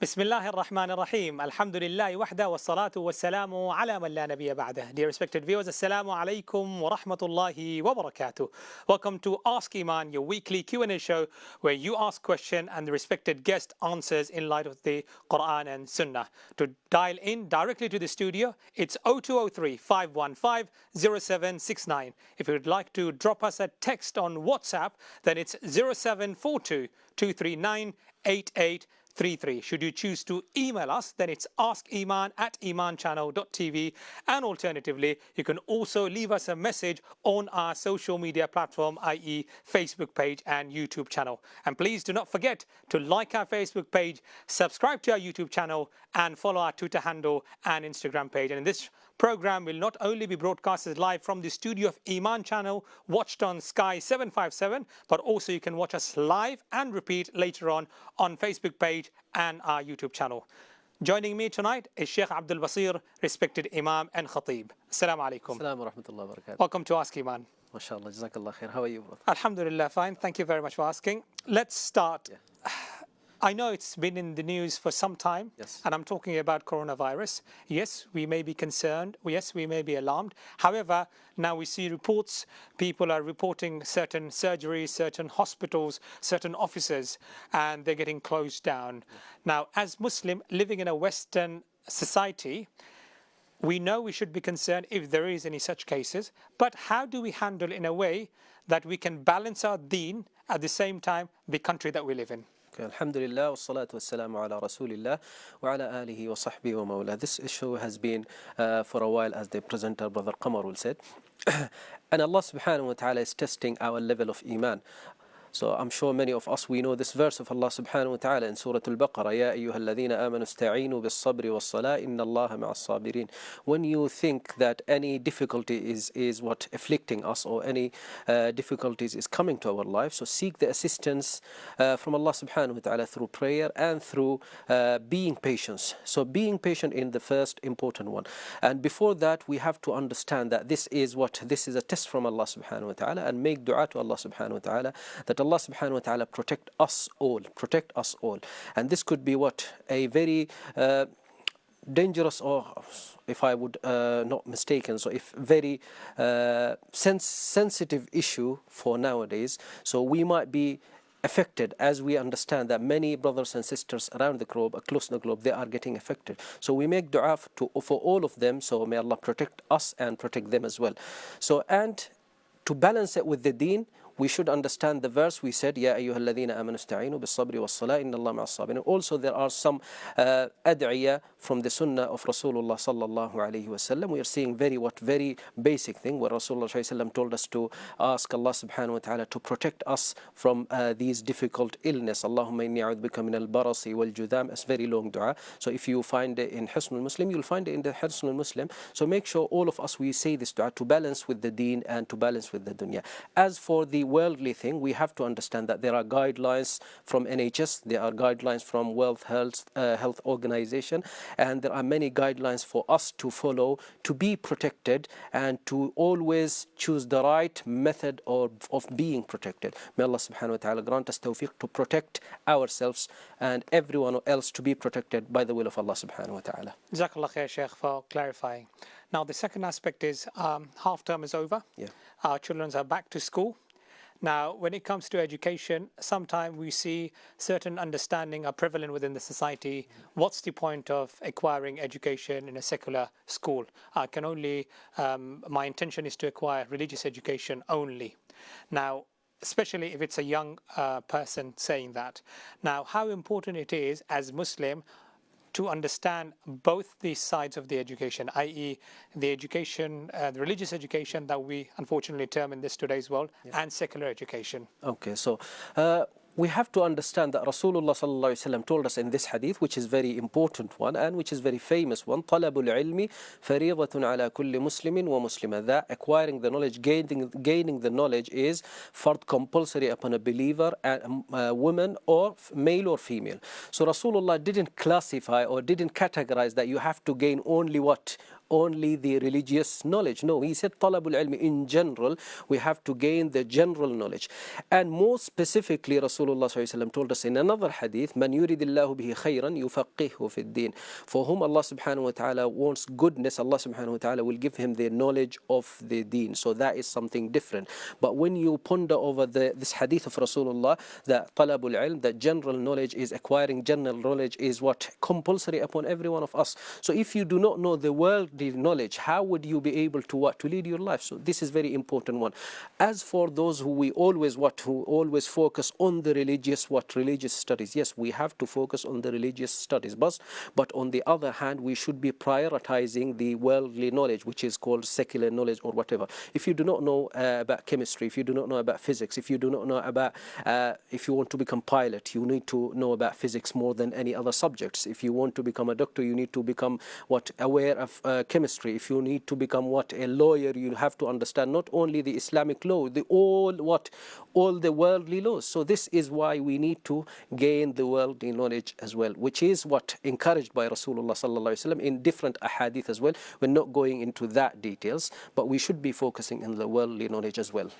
بسم الله الرحمن الرحيم الحمد لله وحده والصلاة والسلام على من لا نبي بعده. Dear respected viewers, Assalamu alaikum wa rahmatullahi wa barakatuh. Welcome to Ask Eman, your weekly Q&A show where you ask question and the respected guest answers in light of the Quran and Sunnah. To dial in directly to the studio, it's 0203 515 0769. If you would like to drop us a text on WhatsApp, then it's 0742 239 8833. Should you choose to email us, then it's askeman@emanchannel.tv, and alternatively, you can also leave us a message on our social media platform, i.e. Facebook page and YouTube channel. And please do not forget to like our Facebook page, subscribe to our YouTube channel, and follow our Twitter handle and Instagram page. And in this program will not only be broadcasted live from the studio of Eman Channel, watched on Sky 757, but also you can watch us live and repeat later on Facebook page and our YouTube channel. Joining me tonight is Sheikh Abdul Basir, respected Imam and Khatib. Assalamu alaikum. Assalamu wa rahmatullahi wa barakatuh. Welcome to Ask Eman. MashaAllah, Jazakallah khair. How are you, brother? Alhamdulillah, fine. Thank you very much for asking. Let's start. Yeah. I know it's been in the news for some time, Yes. and I'm talking about coronavirus. Yes, we may be concerned. Yes, we may be alarmed. However, now we see reports, people are reporting certain surgeries, certain hospitals, certain offices, and they're getting closed down. Now, as Muslim living in a Western society, we know we should be concerned if there is any such cases, but how do we handle in a way that we can balance our deen at the same time the country that we live in? Okay, Alhamdulillah, wa salatu wa salamu ala Rasulillah, wa ala alihi wa sahbihi wa mawla. This issue has been for a while, as the presenter, Brother Qamarul, said. And Allah subhanahu wa ta'ala is testing our level of Iman. So I'm sure many of us, we know this verse of Allah subhanahu wa ta'ala in Surah Al-Baqarah, يَا أَيُّهَا الَّذِينَ آمَنُوا اسْتَعِينُوا بِالصَّبْرِ وَالصَّلَاةِ إِنَّ اللَّهَ مَعَ الصَّابِرِينَ. When you think that any difficulty is what afflicting us, or any difficulties is coming to our life, so seek the assistance from Allah subhanahu wa ta'ala through prayer and through being patient. So being patient in the first important one. And before that, we have to understand that this is a test from Allah subhanahu wa ta'ala, and make dua to Allah subhanahu wa ta'ala that Allah subhanahu wa ta'ala protect us all. And this could be a very dangerous, or if I would not mistaken, so if very sensitive issue for nowadays. So we might be affected, as we understand that many brothers and sisters around the globe, across the globe, they are getting affected. So we make dua for all of them, so may Allah protect us and protect them as well. So, and to balance it with the deen, we should understand the verse we said, يَا أَيُّهَا الَّذِينَ آمَنُوا اسْتَعِينُوا بِالصَّبْرِ وَالصَّلَاةِ إِنَّ اللَّهَ مَعَ الصَّابِرِينَ. Also, there are some ad'iyah from the sunnah of Rasulullah sallallahu alayhi wa sallam. We are seeing very basic thing where Rasulullah sallallahu told us to ask Allah subhanahu wa ta'ala to protect us from these difficult illness. Allahumma inni a'udhu bika min al-barasi wal-judam. It's very long dua. So if you find it in Hisn al-Muslim, you'll find it in the Hisn al-Muslim. So make sure all of us, we say this dua to balance with the deen and to balance with the dunya. As for the worldly thing, we have to understand that there are guidelines from NHS, there are guidelines from World Health Organization, and there are many guidelines for us to follow to be protected and to always choose the right method of being protected. May Allah subhanahu wa ta'ala grant us tawfiq to protect ourselves and everyone else to be protected by the will of Allah subhanahu wa ta'ala. Jazakallah khair, Sheikh, for clarifying. Now, the second aspect is half term is over. Yeah. Our children are back to school. Now, when it comes to education, sometimes we see certain understanding are prevalent within the society. What's the point of acquiring education in a secular school? I can only, my intention is to acquire religious education only. Now, especially if it's a young person saying that. Now, how important it is as Muslim to understand both these sides of the education, i.e. the education, the religious education that we unfortunately term in this today's world, and secular education. Okay, so we have to understand that Rasulullah sallallahu alaihi wasallam told us in this hadith, which is very important one and which is very famous one, طلب العلم فريضة على كل مسلم ومسلمة. That acquiring the knowledge, gaining the knowledge is fard, compulsory upon a believer, and woman or male or female. So Rasulullah didn't classify or didn't categorize that you have to gain only only the religious knowledge. No, he said talabul ilmi in general. We have to gain the general knowledge. And more specifically, Rasulullah SAW told us in another hadith, man yuridillahu bihi khayran yufaqihu fi din. For whom Allah subhanahu wa ta'ala wants goodness, Allah subhanahu wa ta'ala will give him the knowledge of the deen. So that is something different. But when you ponder over this hadith of Rasulullah, that talabul ilm, that general knowledge is acquiring general knowledge is what compulsory upon every one of us. So if you do not know the worldly knowledge, how would you be able to what, to lead your life? So this is very important one. As for those who always focus on the religious studies, yes, we have to focus on the religious studies, but on the other hand, we should be prioritizing the worldly knowledge, which is called secular knowledge or whatever. If you do not know about chemistry, if you do not know about physics, if you do not know about if you want to become pilot, you need to know about physics more than any other subjects. If you want to become a doctor, you need to become aware of chemistry. If you need to become a lawyer, you have to understand not only the Islamic law, all the worldly laws. So this is why we need to gain the worldly knowledge as well, which is what encouraged by Rasulullah sallallahu alaihi wasallam in different ahadith as well. We're not going into that details, but we should be focusing on the worldly knowledge as well.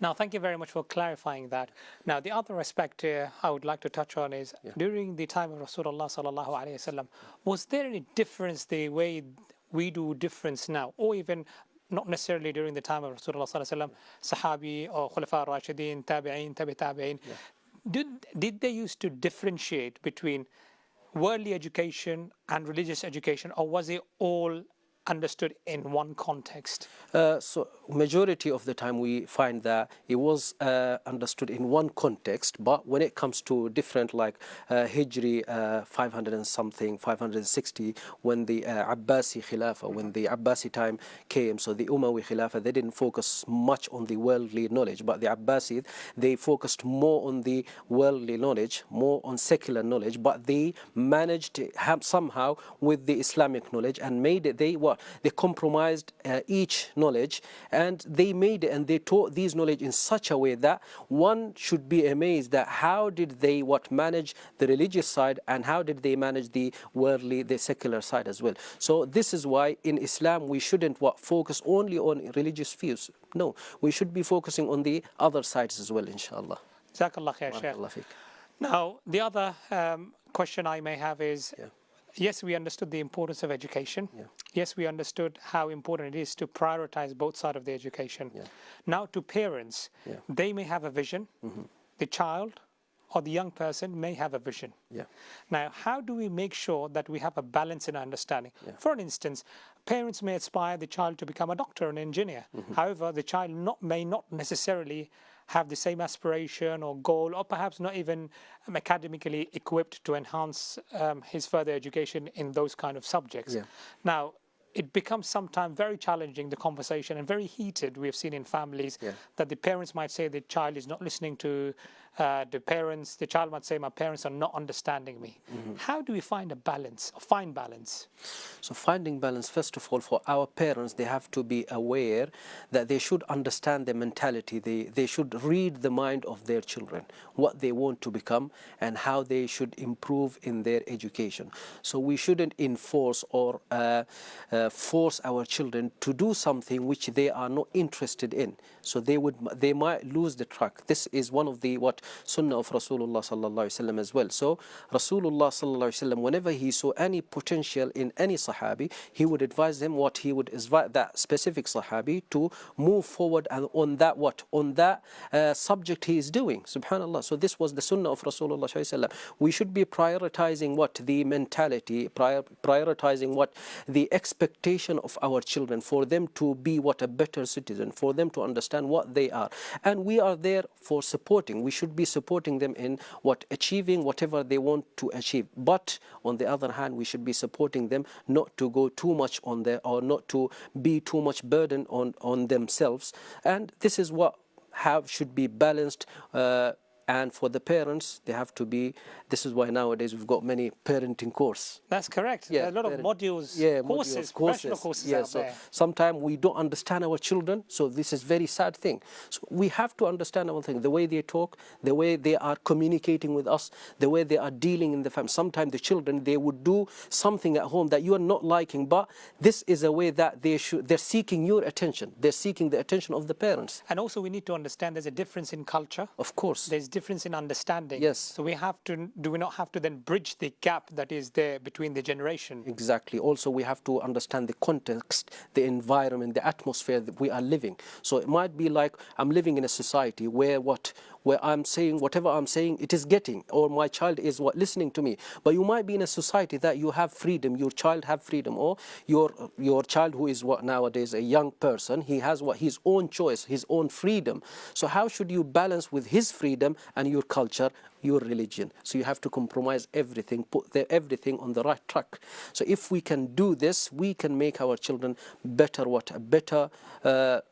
Now, thank you very much for clarifying that. Now, the other aspect I would like to touch on is during the time of Rasulullah sallallahu alaihi wasallam, was there any difference the way we do difference now, or even not necessarily during the time of Rasulullah sallallahu alaihi wasallam, Sahabi or Khulafa Rashidin, Tabi'in, Tabi'in? Did they used to differentiate between worldly education and religious education, or was it all understood in one context? So majority of the time we find that it was understood in one context, but when it comes to different like Hijri 500 and something, 560, when the Abbasi Khilafah, when the Abbasi time came, so the Umayyads Khilafah, they didn't focus much on the worldly knowledge, but the Abbasid, they focused more on the worldly knowledge, more on secular knowledge, but they managed to have somehow with the Islamic knowledge and made it, they compromised each knowledge, and they made it and they taught these knowledge in such a way that one should be amazed that how did they manage the religious side and how did they manage the worldly, the secular side as well. So this is why in Islam we shouldn't focus only on religious views. No, we should be focusing on the other sides as well, inshallah. Jazakallah khair, Shaykh. Now, the other question I may have is, yes, we understood the importance of education. Yes, we understood how important it is to prioritize both sides of the education. Now, to parents, they may have a vision. The child or the young person may have a vision. Now, how do we make sure that we have a balance in our understanding? For instance, parents may aspire the child to become a doctor or an engineer. However, the child may not necessarily have the same aspiration or goal, or perhaps not even academically equipped to enhance his further education in those kind of subjects. Now, it becomes sometimes very challenging, the conversation, and very heated. We have seen in families that the parents might say the child is not listening to the parents. The child might say, my parents are not understanding me. How do we find a balance, or find balance? So finding balance, first of all, for our parents, they have to be aware that they should understand their mentality. They should read the mind of their children, what they want to become and how they should improve in their education. So we shouldn't enforce or force our children to do something which they are not interested in. So they might lose the track. This is one of the sunnah of Rasulullah sallallahu alaihi wasallam as well. So Rasulullah sallallahu alaihi wasallam, whenever he saw any potential in any Sahabi, he would advise him he would advise that specific Sahabi to move forward and on that subject he is doing. Subhanallah. So this was the sunnah of Rasulullah sallallahu alaihi wasallam. We should be prioritizing the mentality, prioritizing the expectation of our children, for them to be a better citizen, for them to understand what they are, and we are there for supporting. We should be supporting them in achieving whatever they want to achieve. But on the other hand, we should be supporting them not to go too much on there, or not to be too much burden on themselves. And this is how should be balanced And for the parents, they have to be, this is why nowadays we've got many parenting course. That's correct. There are a lot of modules, courses, professional courses out so there. sometimes we don't understand our children, so this is very sad thing. So we have to understand our thing, the way they talk, the way they are communicating with us, the way they are dealing in the family. Sometimes the children, they would do something at home that you are not liking, but this is a way that they're seeking your attention. They're seeking the attention of the parents. And also we need to understand there's a difference in culture. Of course. There's difference in understanding. Yes. So do we not have to then bridge the gap that is there between the generation? Exactly. Also, we have to understand the context, the environment, the atmosphere that we are living. So it might be like I'm living in a society where I'm saying whatever I'm saying, it is getting, or my child is listening to me. But you might be in a society that you have freedom, your child have freedom, or your child who is nowadays a young person, he has his own choice, his own freedom. So how should you balance with his freedom and your culture, your religion? So you have to compromise everything, put everything on the right track. So if we can do this, we can make our children better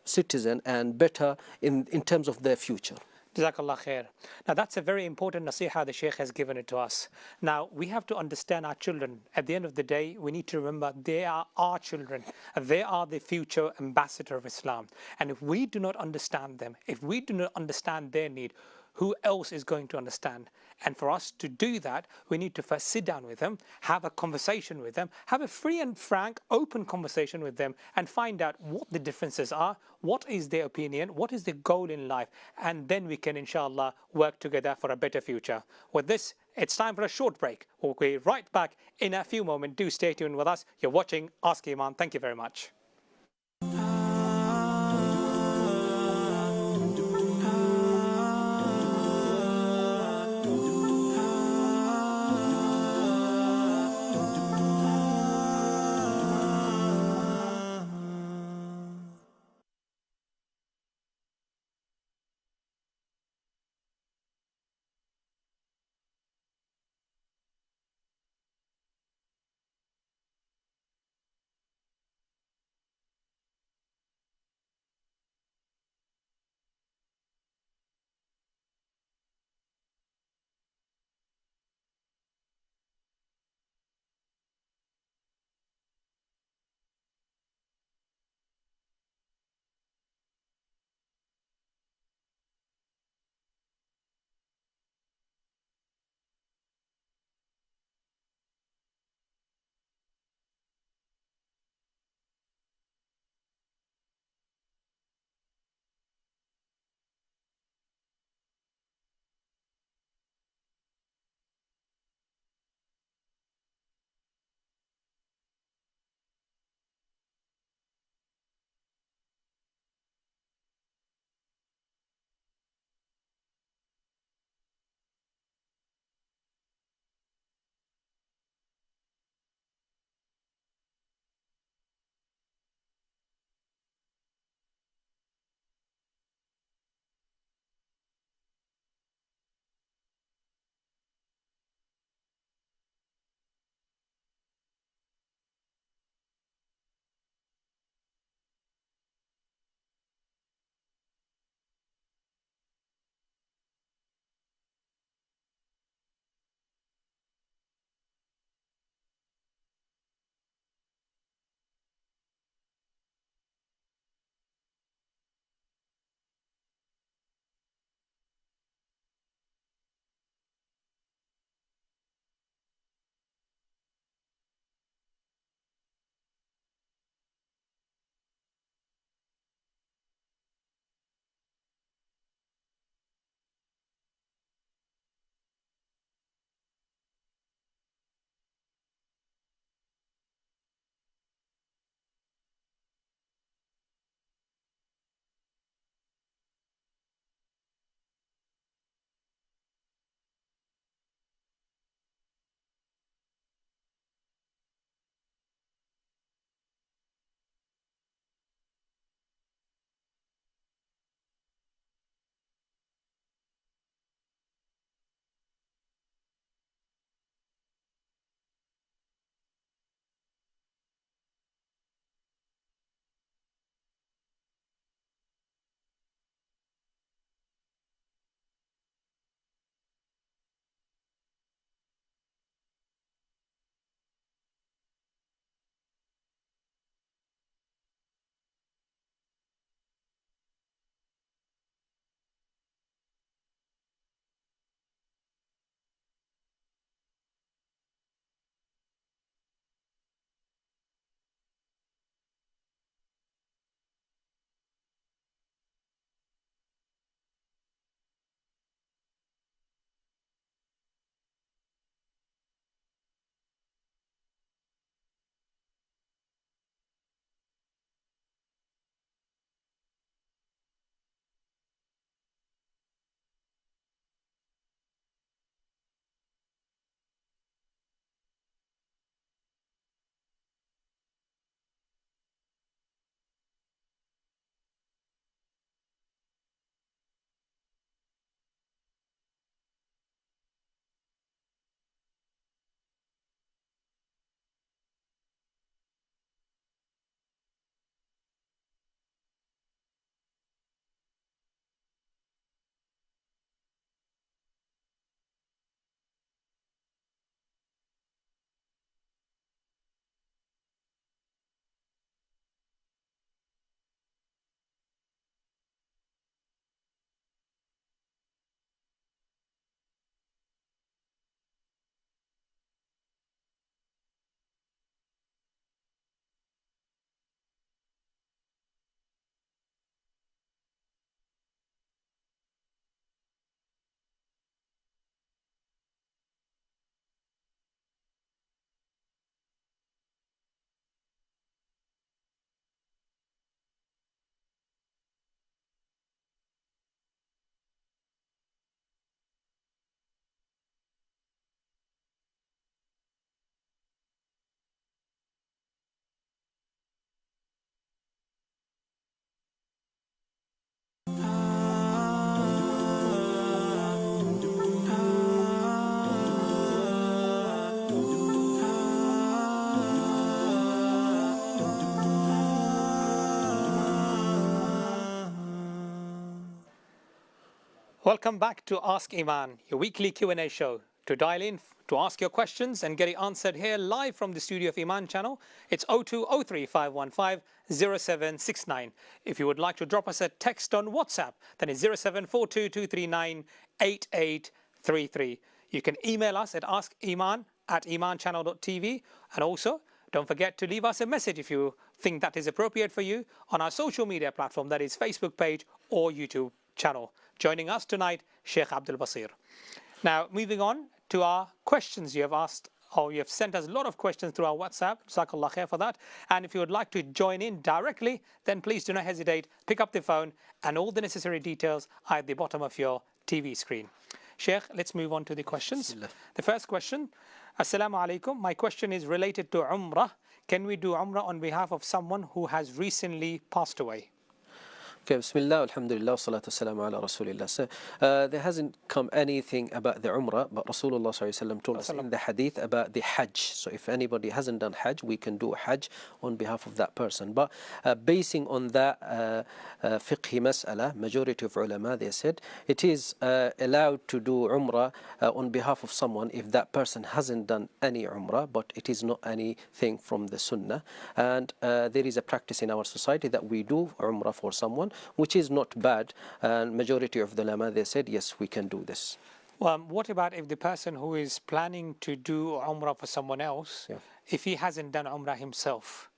citizen and better in terms of their future. Jazakallah khair. Now that's a very important nasiha the Shaykh has given it to us. Now we have to understand our children. At the end of the day, we need to remember they are our children. They are the future ambassador of Islam. And if we do not understand them, if we do not understand their need, who else is going to understand? And for us to do that, we need to first sit down with them, have a conversation with them, have a free and frank, open conversation with them, and find out what the differences are, what is their opinion, what is their goal in life, and then we can, inshallah, work together for a better future. With this, it's time for a short break. We'll be right back in a few moments. Do stay tuned with us. You're watching Ask Eman. Thank you very much. Welcome back to Ask Eman, your weekly Q&A show. To dial in to ask your questions and get it answered here live from the studio of Eman Channel, it's 0203-515-0769. If you would like to drop us a text on WhatsApp, then it's 07422398833. You can email us at askeman@emanchannel.tv, and also don't forget to leave us a message if you think that is appropriate for you on our social media platform, that is Facebook page or YouTube channel. Joining us tonight, Sheikh Abdul Basir. Now, moving on to our questions you have asked, or you have sent us a lot of questions through our WhatsApp. Jazakallah khair for that. And if you would like to join in directly, then please do not hesitate. Pick up the phone, and all the necessary details are at the bottom of your TV screen. Sheikh, let's move on to the questions. The first question, Assalamu alaikum. My question is related to Umrah. Can we do Umrah on behalf of someone who has recently passed away? Okay, Bismillah, Alhamdulillah, salatu wassalamu ala Rasulillah. So, there hasn't come anything about the Umrah, but Rasulullah SAW told us in the hadith about the Hajj. So if anybody hasn't done Hajj, we can do Hajj on behalf of that person. But basing on that fiqhi mas'ala, majority of ulama, they said, it is allowed to do Umrah on behalf of someone if that person hasn't done any Umrah, but it is not anything from the Sunnah. And there is a practice in our society that we do Umrah for someone, which is not bad, and majority of the ulama, they said yes, we can do this. Well, what about if the person who is planning to do Umrah for someone else, if he hasn't done Umrah himself?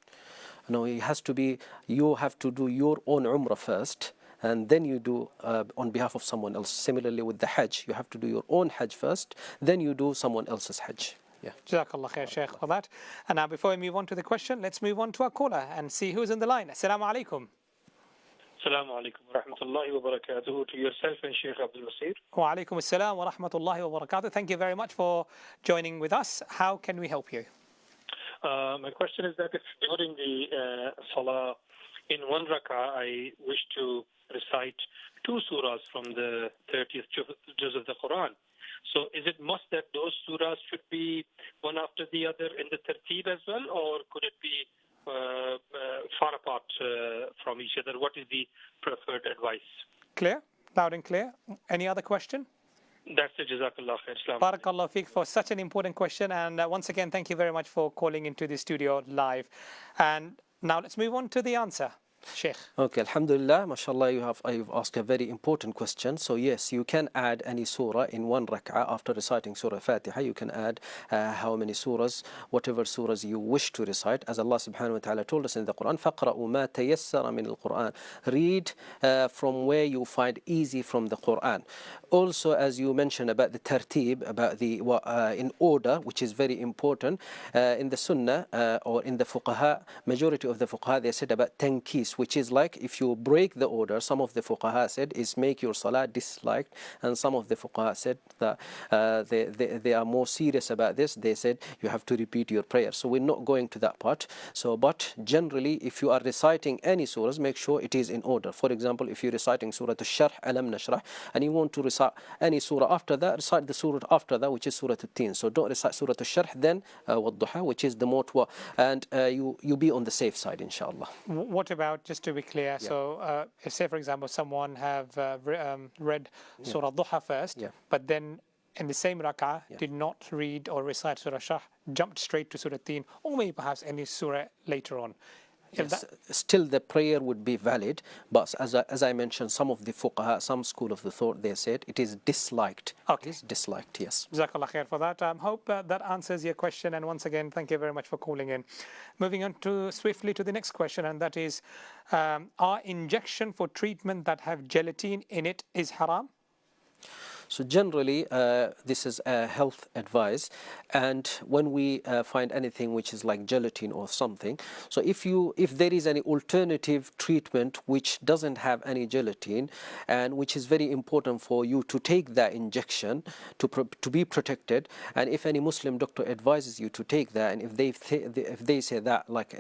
No, it has to be, you have to do your own Umrah first, and then you do on behalf of someone else. Similarly with the Hajj, you have to do your own Hajj first, then you do someone else's Hajj. Yeah. Jazakallah khair, Sheikh, for that. And now before we move on to the question, let's move on to our caller and see who's on the line. Assalamu alaikum. Assalamu alaikum wa rahmatullahi wa barakatuhu, to yourself and Sheikh Abdul Basir. Wa alaikum assalam wa rahmatullahi wa barakatuh. Thank you very much for joining with us. How can we help you? My question is that if during the Salah, in one rak'ah, I wish to recite 2 surahs from the 30th juz of the Quran. So is it must that those surahs should be one after the other in the tartib as well, or could it be far apart from each other? What is the preferred advice? Clear? Loud and clear. Any other question? That's it. Jazakallah khair. Barakallah fiqh for such an important question. And once again, thank you very much for calling into the studio live. And now let's move on to the answer. Sheikh. Okay, Alhamdulillah, mashallah, you've asked a very important question. So yes, you can add any surah in one rak'ah after reciting Surah Fatiha. You can add how many surahs, whatever surahs you wish to recite. As Allah subhanahu wa ta'ala told us in the Quran, فَقْرَأُوا مَا تَيَسَّرَ مِنَ الْقُرْآنِ. Read from where you find easy from the Quran. Also, as you mentioned about the tartib, about the in order, which is very important, in the Sunnah or in the fuqaha, majority of the fuqaha, they said about tankis, which is like if you break the order. Some of the fuqaha said is make your salah disliked, and some of the fuqaha said that they are more serious about this. They said you have to repeat your prayer. So we're not going to that part. So, but generally, if you are reciting any surahs, make sure it is in order. For example, if you're reciting Surah Al-Sharh, Alam Nashrah, and you want to recite any surah after that, recite the surah after that, which is Surah Al-Tin. So don't recite Surah Al-Sharh, then Wad-Duha, which is the Motwa, and you be on the safe side, inshallah. What about, just to be clear, so if say for example someone have read Surah Duha first, but then in the same rak'ah did not read or recite Surah Shah, jumped straight to Surah Tin, or maybe perhaps any surah later on. Yes, still the prayer would be valid, but as I mentioned, some of the fuqaha, some school of the thought, they said it is disliked. Okay. It is disliked, yes. Jazakallah khair for that. Hope that answers your question, and once again, thank you very much for calling in. Moving on swiftly to the next question, and that is, are injection for treatment that have gelatin in it is haram? So generally, this is a health advice, and when we find anything which is like gelatin or something, so if there is any alternative treatment which doesn't have any gelatin, and which is very important for you to take that injection to be protected, and if any Muslim doctor advises you to take that, and if they say that like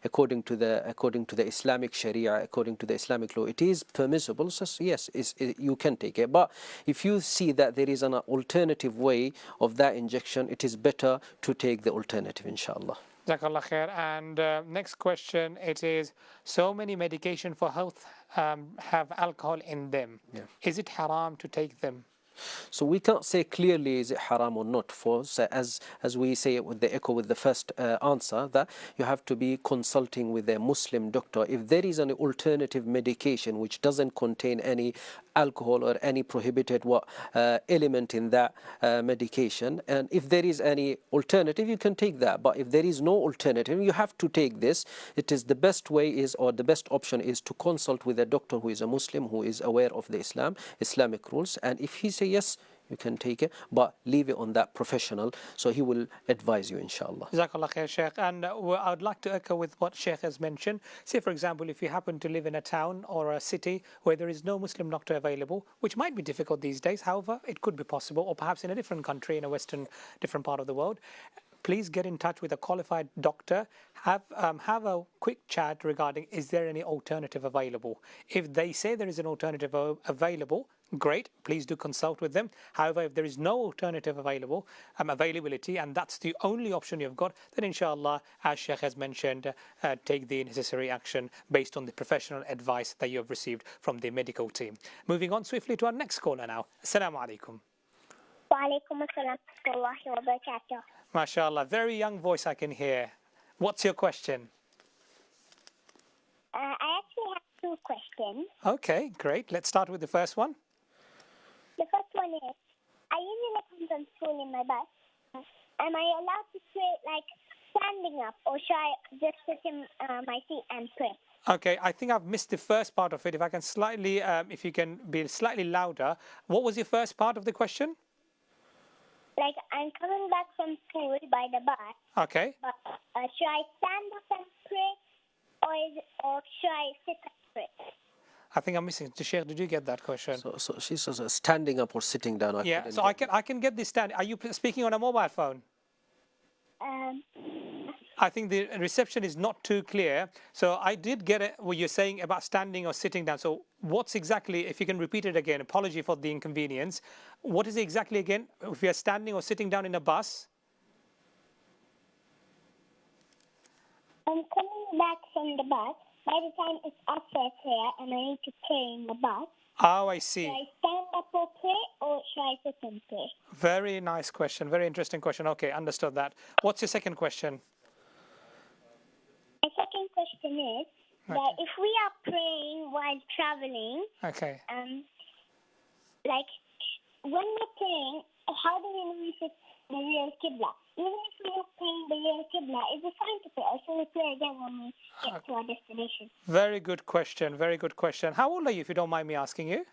according to the Islamic Sharia, according to the Islamic law, it is permissible, so yes, you can take it. But if you see that there is an alternative way of that injection, it is better to take the alternative, inshallah. Jazakallah khair. And next question, it is, so many medication for health have alcohol in them. Yeah. Is it haram to take them? So we can't say clearly is it haram or not. For so as we say it with the echo with the first answer, that you have to be consulting with a Muslim doctor. If there is an alternative medication which doesn't contain any alcohol or any prohibited element in that medication, and if there is any alternative, you can take that. But if there is no alternative, you have to take this. It is the best way is, or the best option is, to consult with a doctor who is a Muslim, who is aware of the Islamic rules, and if he says yes, you can take it, but leave it on that professional, so he will advise you, inshallah. Jazakallah khair, Sheikh. And I would like to echo with what Sheikh has mentioned. Say, for example, if you happen to live in a town or a city where there is no Muslim doctor available, which might be difficult these days, however, it could be possible, or perhaps in a different country, in a different part of the world, please get in touch with a qualified doctor. Have a quick chat regarding, is there any alternative available? If they say there is an alternative available, great, please do consult with them. However, if there is no alternative availability, and that's the only option you've got, then inshallah, as Sheikh has mentioned, take the necessary action based on the professional advice that you have received from the medical team. Moving on swiftly to our next caller now. Assalamu alaikum. Wa alaikum assalam wa rahmatullahi wa barakatuh. MashaAllah, very young voice I can hear. What's your question? I actually have two questions. Okay, great. Let's start with the first one. The first one is, I usually come from school in my bus. Am I allowed to pray like standing up, or should I just sit in my seat and pray? Okay, I think I've missed the first part of it. If I can slightly, if you can be slightly louder. What was your first part of the question? Like, I'm coming back from school by the bus. Okay. But should I stand up and pray, or should I sit and pray? I think I'm missing. Sheikh, did you get that question? So she says standing up or sitting down. Yeah. So I can get this stand. Are you speaking on a mobile phone? I think the reception is not too clear. So I did get it, what you're saying about standing or sitting down. So what's exactly, if you can repeat it again, apology for the inconvenience. What is it exactly again? If you're standing or sitting down in a bus? I'm coming back from the bus. By the time it's after prayer and I need to pray in the bus. Oh, I see. Should I stand up or pray, or should I sit and pray? Very nice question. Very interesting question. Okay, understood that. What's your second question? My second question is that if we are praying while traveling, Okay. like when we're praying, how do we know if it's the real Qibla? Even if we're not praying the real Qibla, is it fine to pray, or should we pray again when we get to our destination? Very good question. Very good question. How old are you, if you don't mind me asking you?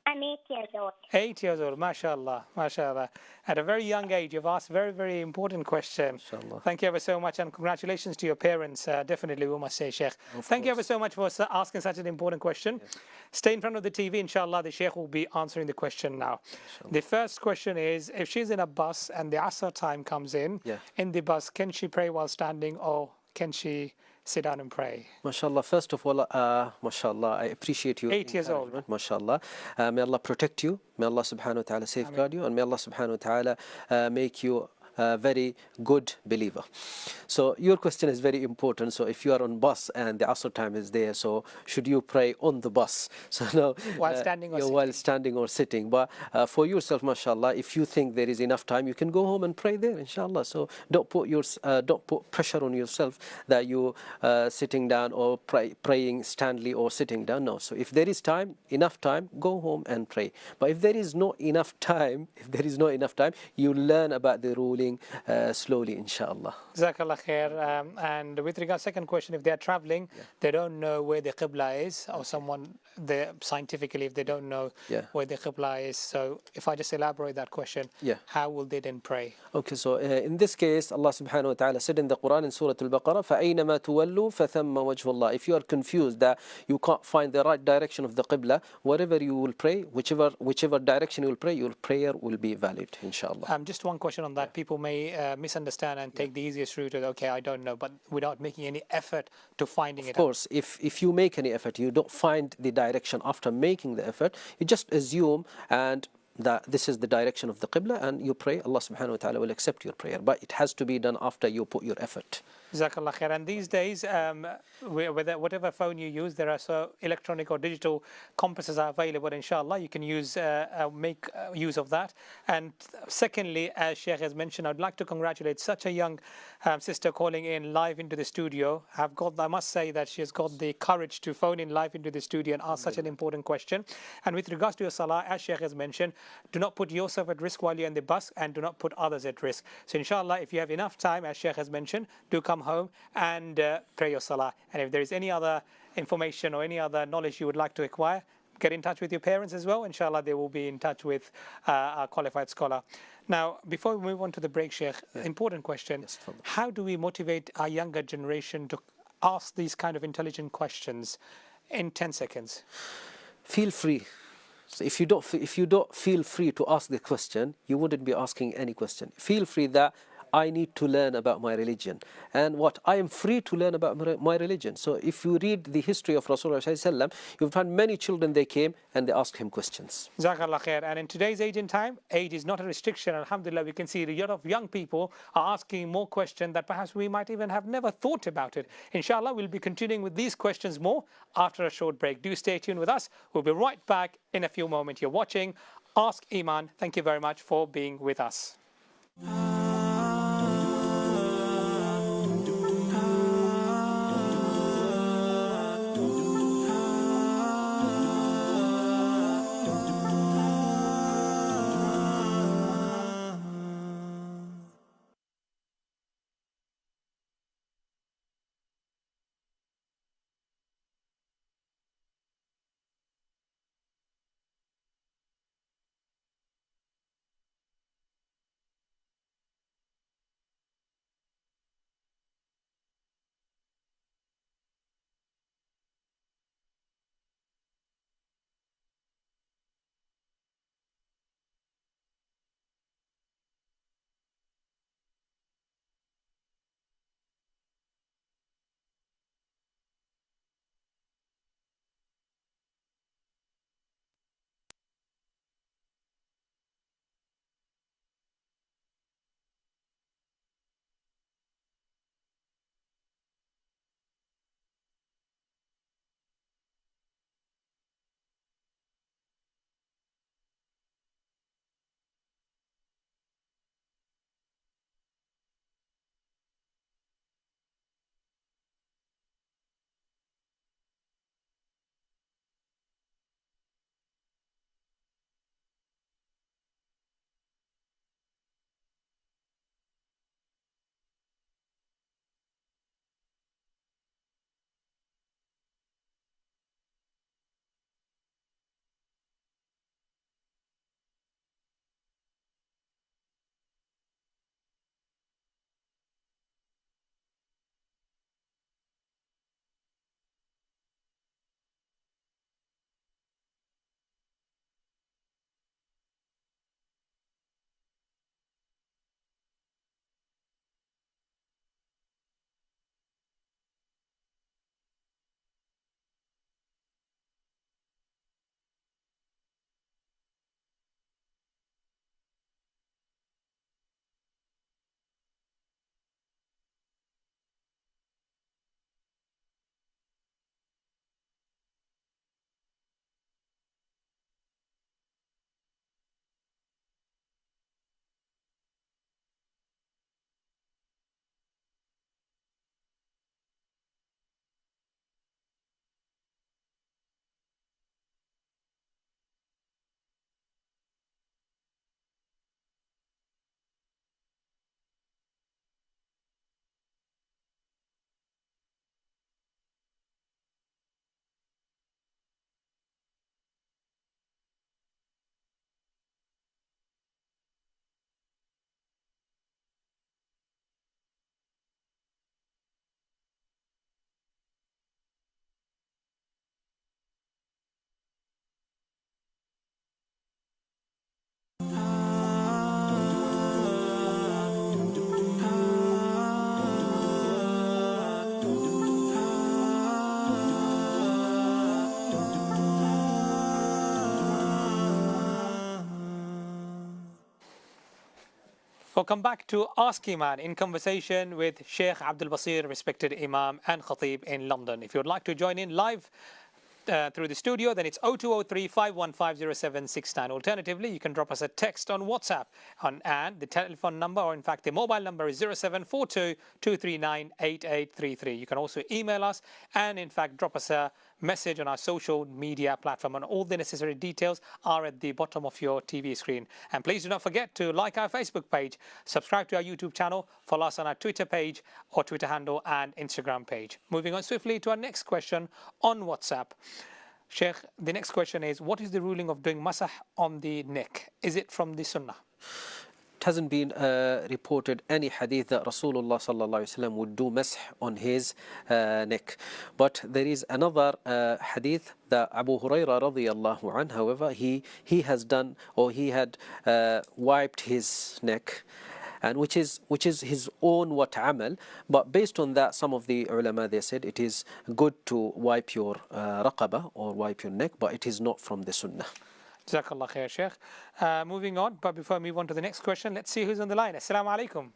I'm 8 years old. 8 years old, mashallah, mashallah. At a very young age, you've asked a very, very important question. Mashallah. Thank you ever so much, and congratulations to your parents. Definitely, we must say, Sheikh. Thank you ever so much for asking such an important question. Yes. Stay in front of the TV, inshallah. The Sheikh will be answering the question now. Inshallah. The first question is, if she's in a bus and the Asr time comes in the bus, can she pray while standing, or can she sit down and pray? MashaAllah, first of all, MashaAllah, I appreciate you. 8 years old. MashaAllah. May Allah protect you. May Allah subhanahu wa ta'ala safeguard you. And may Allah subhanahu wa ta'ala make you a very good believer. So your question is very important. So if you are on bus and the Asr time is there, so should you pray on the bus? So no, while standing or sitting. While standing or sitting. But for yourself, mashallah, if you think there is enough time, you can go home and pray there, inshallah. So don't put pressure on yourself that you sitting down or praying standly or sitting down. No. So if there is time, enough time, go home and pray. But if there is not enough time, you learn about the ruling slowly, inshallah. Jazakallah khair. And with regard to the second question, if they are traveling, they don't know where the Qibla is, or scientifically, if they don't know where the Qibla is. So if I just elaborate that question, how will they then pray? Okay, so in this case, Allah subhanahu wa ta'ala said in the Quran in Surah Al-Baqarah, فَأَيْنَمَا تُوَلُّوا فَثَمَّ وَجْهُ اللَّهِ. If you are confused that you can't find the right direction of the Qibla, whatever you will pray, whichever direction you will pray, your prayer will be valid, inshallah. Just one question on that. People may misunderstand and take the easiest route of, okay, I don't know, but without making any effort to finding it out. Of course, if you make any effort, you don't find the direction after making the effort, you just assume and that this is the direction of the Qibla, and you pray, Allah subhanahu wa ta'ala will accept your prayer. But it has to be done after you put your effort. Jazakallah khair. And these days, whatever phone you use, there are so electronic or digital compasses are available. Inshallah, you can use make use of that. And secondly, as Sheikh has mentioned, I'd like to congratulate such a young sister calling in live into the studio. I must say that she has got the courage to phone in live into the studio and ask such an important question. And with regards to your salah, as Sheikh has mentioned, do not put yourself at risk while you're in the bus, and do not put others at risk. So inshallah, if you have enough time, as Sheikh has mentioned, do come home and pray your salah. And if there is any other information or any other knowledge you would like to acquire, get in touch with your parents as well. Inshallah, they will be in touch with a qualified scholar. Now, before we move on to the break, Sheikh, important question. Yes, how do we motivate our younger generation to ask these kind of intelligent questions in 10 seconds? Feel free. So if you don't feel free to ask the question, you wouldn't be asking any question. Feel free that I need to learn about my religion, and what I am free to learn about my religion. So if you read the history of Rasulullah, you'll find many children, they came and they asked him questions. Jazakallah khair. And in today's age and time, age is not a restriction. Alhamdulillah, we can see a lot of young people are asking more questions that perhaps we might even have never thought about it. Inshallah, we'll be continuing with these questions more after a short break. Do stay tuned with us. We'll be right back in a few moments. You're watching Ask Eman. Thank you very much for being with us. Welcome back to Ask Iman in conversation with Sheikh Abdul Basir, respected Imam and Khatib in London. If you would like to join in live through the studio, then it's 0203 5150769. Alternatively, you can drop us a text on WhatsApp, and the telephone number, or in fact the mobile number, is 0742 239 8833. You can also email us and in fact drop us a message on our social media platform, and all the necessary details are at the bottom of your TV screen. And please do not forget to like our Facebook page, subscribe to our YouTube channel, follow us on our Twitter page or Twitter handle and Instagram page. Moving on swiftly to our next question on WhatsApp. Sheikh, the next question is, what is the ruling of doing masah on the neck? Is it from the sunnah? It hasn't been reported any hadith that Rasulullah sallallahu alaihi wasallam would do masah on his neck. But there is another hadith that Abu Hurairah radiyallahu anhu, however, he has done, or he had wiped his neck, and which is his own amal. But based on that, some of the ulama, they said it is good to wipe your raqaba or wipe your neck, but it is not from the sunnah. Jazakallah khair, Sheikh. Moving on, but before I move on to the next question, let's see who's on the line. Assalamu alaikum.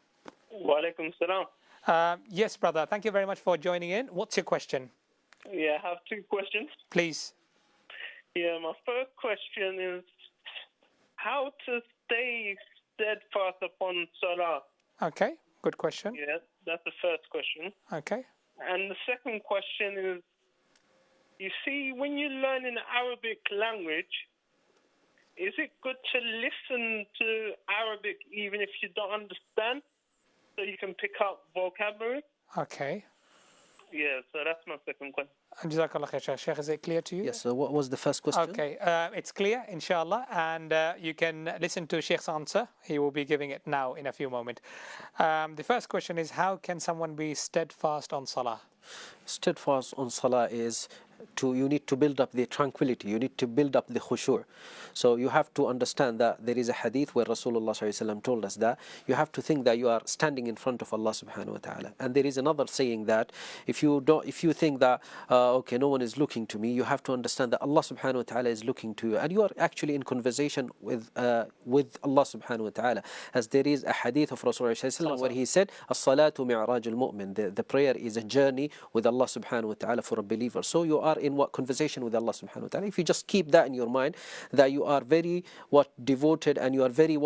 Wa alaikum salam. Yes, brother. Thank you very much for joining in. What's your question? Yeah, I have two questions. Please. Yeah, my first question is how to stay steadfast upon salah. Okay, good question. Yeah, that's the first question. Okay. And the second question is, you see, when you learn an Arabic language, is it good to listen to Arabic even if you don't understand, so you can pick up vocabulary? Okay. Yeah, so that's my second question. Jazakallah khair, Sheikh. Sheikh, is it clear to you? Yes, so what was the first question? Okay, it's clear, inshallah, and you can listen to Sheikh's answer. He will be giving it now in a few moments. The first question is, how can someone be steadfast on salah? Steadfast on salah is you need to build up the tranquility, you need to build up the khushu'. So you have to understand that there is a hadith where Rasulullah ﷺ told us that you have to think that you are standing in front of Allah subhanahu wa ta'ala. And there is another saying that if you think that okay, no one is looking to me, you have to understand that Allah subhanahu wa ta'ala is looking to you, and you are actually in conversation with Allah subhanahu wa ta'ala. As there is a hadith of Rasulullah ﷺ where he said, as-salatu mi'raj al-mu'min, the prayer is a journey with Allah subhanahu wa ta'ala for a believer. So you are in conversation with Allah subhanahu wa ta'ala. If you just keep that in your mind, that you are very devoted, and you are very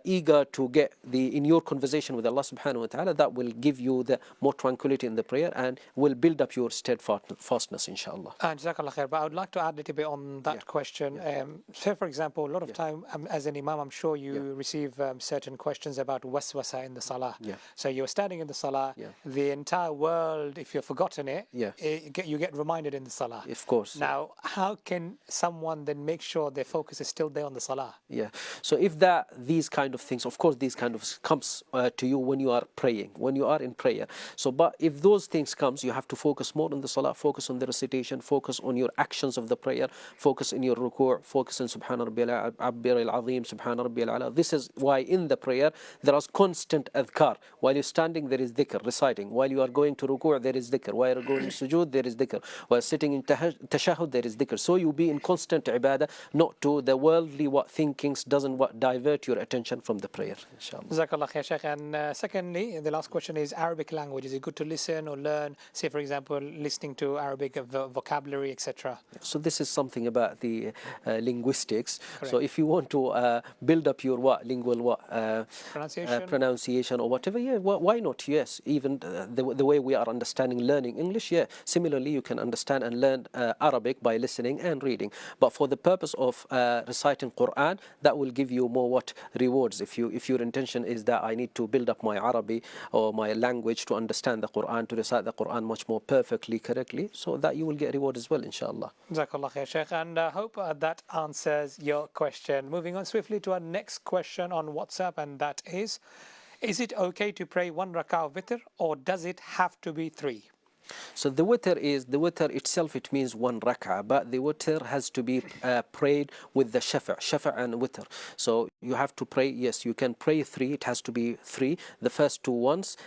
eager to get in your conversation with Allah subhanahu wa ta'ala, that will give you the more tranquility in the prayer and will build up your steadfastness, inshallah. Jazakallah khair. But I would like to add a little bit on that question. Say, for example, a lot of time as an imam, I'm sure you receive certain questions about waswasa in the salah. So you're standing in the salah, the entire world, if you've forgotten it, you get reminded in the salah. Of course. Now, how can someone then make sure their focus is still there on the salah? Yeah. So if these kind of things, of course, these kind of comes to you when you are praying, when you are in prayer. So, but if those things comes, you have to focus more on the salah, focus on the recitation, focus on your actions of the prayer, focus in your ruku', focus in Subhana Rabbiyal Azim, Subhana Rabbiyal Ala. This is why in the prayer there is constant adhkar. While you're standing, there is dhikr, reciting. While you are going to ruku', there is dhikr. While you're going to sujood, there is dhikr. While sitting in tashahud, there is dhikr. So you be in constant ibadah, not to the worldly thinkings doesn't divert your attention from the prayer, inshallah. Jazakallah khair, Shaykh. And secondly, the last question is Arabic language. Is it good to listen or learn, say for example, listening to Arabic vocabulary, etc.? So this is something about the linguistics. Correct. So if you want to build up your lingual pronunciation or whatever, why not? Yes, even the way we are understanding learning English, similarly you can understand and learn Arabic by listening and reading. But for the purpose of reciting Quran, that will give you more rewards. If your intention is that I need to build up my Arabic or my language to understand the Quran, to recite the Quran much more perfectly, correctly, so that you will get reward as well, inshallah. Jazakallah khair, Shaykh, and I hope that answers your question. Moving on swiftly to our next question on WhatsApp, and that is it okay to pray one rak'ah of witr, or does it have to be 3? So the witr itself, it means one rak'ah, but the witr has to be prayed with the shafa' and witr. So you have to pray, yes, you can pray three, it has to be three, the first two ones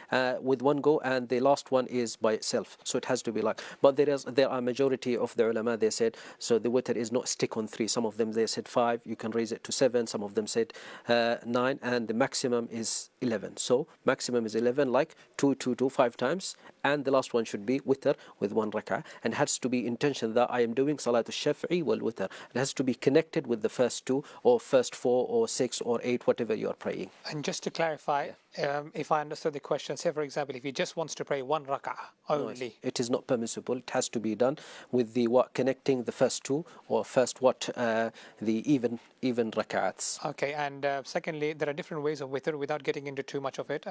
with one go, and the last one is by itself. So it has to be like, but there are majority of the ulama, they said, so the witr is not stick on three. Some of them, they said 5, you can raise it to 7, some of them said 9, and the maximum is 11. So maximum is 11, like 2, 2, 2, 5 times, and the last one should be witr with one rak'ah, and has to be intention that I am doing salat al-shaf'i wal witr. It has to be connected with the first 2 or first 4 or 6 or 8, whatever you are praying. And just to clarify, if I understood the question, say for example, if he just wants to pray one rak'ah only. No, it is not permissible. It has to be done with the connecting the first 2 or first the even rak'ats. Okay, and secondly, there are different ways of witr without getting into too much of it.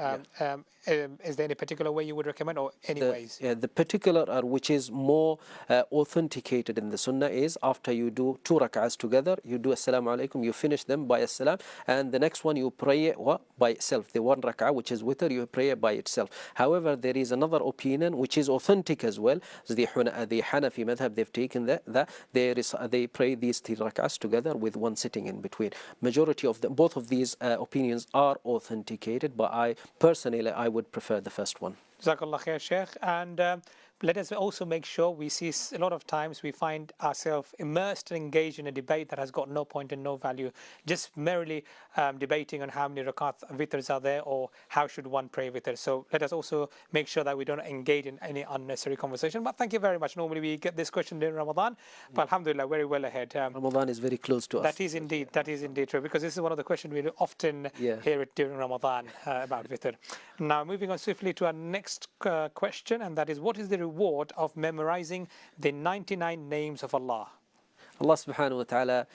Is there any particular way you would recommend, or any ways? The particular which is more authenticated in the sunnah is after you do 2 rak'ahs together, you do assalamu alaikum, you finish them by assalam, and the next one you pray it by itself. The 1 rak'ah which is witr, you pray it by itself. However, there is another opinion which is authentic as well. The Hanafi madhab, they've taken that they pray these 3 rak'ahs together with one sitting in between. Majority of them, both of these opinions are authenticated, but I personally would prefer the first one. Jazakallah khair, Sheikh. And let us also make sure we see a lot of times we find ourselves immersed and engaged in a debate that has got no point and no value, just merely debating on how many rakat witrs are there or how should one pray witr. So let us also make sure that we don't engage in any unnecessary conversation. But thank you very much. Normally we get this question during Ramadan, but alhamdulillah, very well ahead. Ramadan is very close to us. That is indeed true, because this is one of the questions we often hear it during Ramadan about witr. Now moving on swiftly to our next question, and that is, what is the reward of memorizing the 99 names of Allah? Allah subhanahu wa ta'ala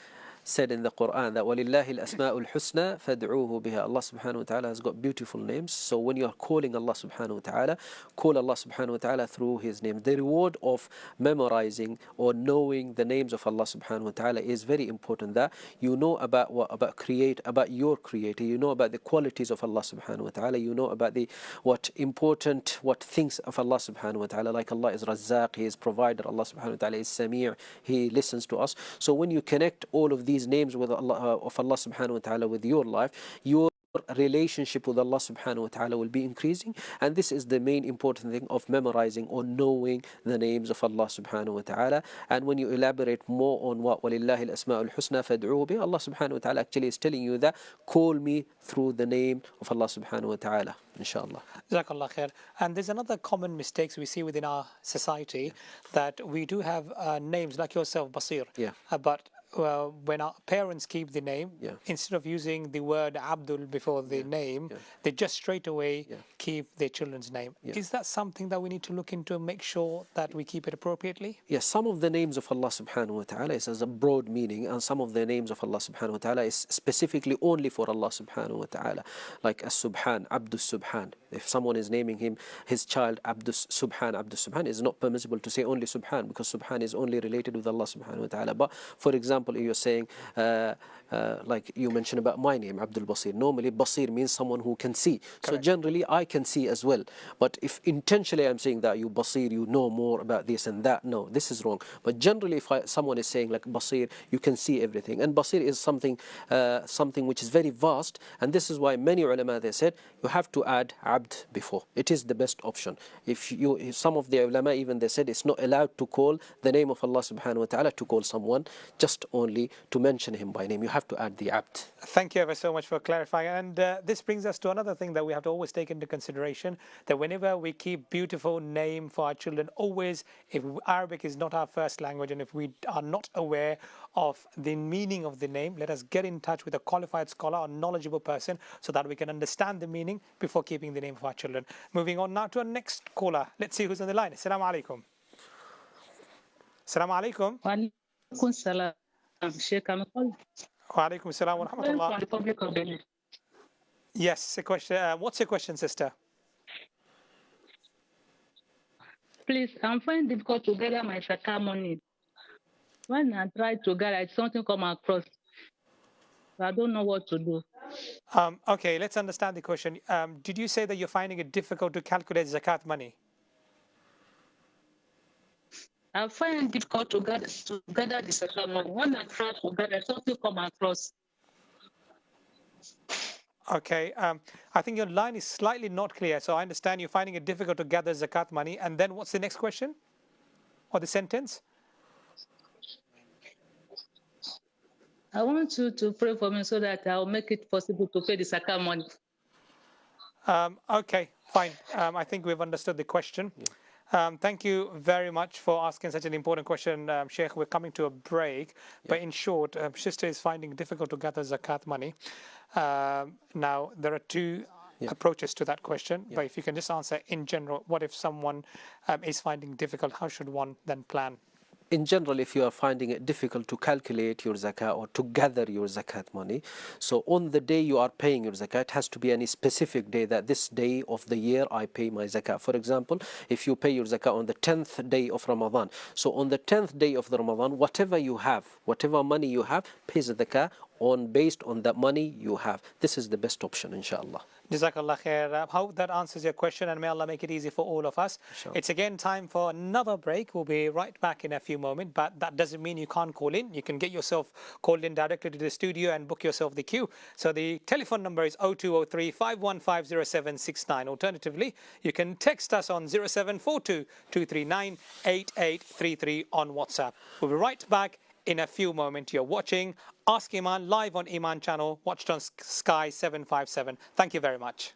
said in the Quran that وَلِلَّهِ الْأَسْمَاءُ الْحُسْنَى فَادْعُوهُ بِهَا. Allah subhanahu wa ta'ala has got beautiful names. So when you are calling Allah subhanahu wa ta'ala, call Allah subhanahu wa ta'ala through His name. The reward of memorizing or knowing the names of Allah subhanahu wa ta'ala is very important, that you know about your creator, you know about the qualities of Allah subhanahu wa ta'ala, you know about what things of Allah subhanahu wa ta'ala, like Allah is Razzaq, He is provider, Allah subhanahu wa ta'ala is Sami', He listens to us. So when you connect all of these names with Allah, of Allah subhanahu wa ta'ala with your life, your relationship with Allah subhanahu wa ta'ala will be increasing. And this is the main important thing of memorizing or knowing the names of Allah subhanahu wa ta'ala. And when you elaborate more on what وَلِلَّهِ الْأَسْمَاءُ الْحُسْنَى فَادْعُوهُ بِهَا, Allah subhanahu wa ta'ala actually is telling you that call me through the name of Allah subhanahu wa ta'ala, inshallah. Jazakallah khair. And there's another common mistakes we see within our society, that we do have names like yourself, Basir. But when our parents keep the name, instead of using the word Abdul before the name, they just straight away keep their children's name. Is that something that we need to look into and make sure that we keep it appropriately? Yes, some of the names of Allah subhanahu wa ta'ala is as a broad meaning, and some of the names of Allah subhanahu wa ta'ala is specifically only for Allah subhanahu wa ta'ala, like as-Subhan, Abdus Subhan. If someone is naming his child Abdus Subhan, it's not permissible to say only Subhan, because Subhan is only related with Allah subhanahu wa ta'ala. But for example, you're saying, like you mentioned about my name, Abdul Basir. Normally, Basir means someone who can see. Correct. So generally, I can see as well. But if intentionally I'm saying that you Basir, you know more about this and that, no, this is wrong. But generally, if someone is saying like Basir, you can see everything. And Basir is something which is very vast. And this is why many ulama, they said, you have to add Abd before. It is the best option. If some of the ulama even, they said it's not allowed to call the name of Allah subhanahu wa ta'ala, to call someone just only to mention him by name. You have to add the Abd. Thank you ever so much for clarifying. And this brings us to another thing that we have to always take into consideration, that whenever we keep beautiful name for our children, always, if Arabic is not our first language and if we are not aware of the meaning of the name, let us get in touch with a qualified scholar or knowledgeable person so that we can understand the meaning before keeping the name of our children. Moving on now to our next caller. Let's see who's on the line. Assalamu alaikum. Assalamu alaikum. Wa alaikum salam. Sheikh, I'm calling Wa alaikum salam wa from rahmatullah. the Republic of Benin. Yes, a question. What's your question, sister? Please, I'm finding it difficult to gather my zakah money. When I try to gather, something come across. I don't know what to do. Okay, let's understand the question. Did you say that you're finding it difficult to calculate zakat money? I find it difficult to gather the zakat money. When I try to gather, something come across. Okay, I think your line is slightly not clear. So I understand you're finding it difficult to gather zakat money. And then what's the next question or the sentence? I want you to pray for me so that I'll make it possible to pay the zakat money. Okay, fine. I think we've understood the question. Thank you very much for asking such an important question, Sheikh. We're coming to a break, but in short, sister is finding it difficult to gather zakat money. Now, there are two approaches to that question, but if you can just answer in general, what if someone is finding difficult, how should one then plan? In general, if you are finding it difficult to calculate your zakat or to gather your zakat money, so on the day you are paying your zakat, it has to be any specific day, that this day of the year I pay my zakat. For example, if you pay your zakat on the 10th day of Ramadan, so on the 10th day of the Ramadan, whatever you have, whatever money you have, pay the zakat based on that money you have. This is the best option, inshallah. Jazakallah khair. Hope that answers your question, and may Allah make it easy for all of us. It's again time for another break. We'll be right back in a few moments, but that doesn't mean you can't call in. You can get yourself called in directly to the studio and book yourself the queue. So the telephone number is 0203 515 0769. Alternatively, you can text us on 0742 239 8833 on WhatsApp. We'll be right back in a few moments. You're watching Ask Iman live on Eman Channel, watched on Sky 757. Thank you very much.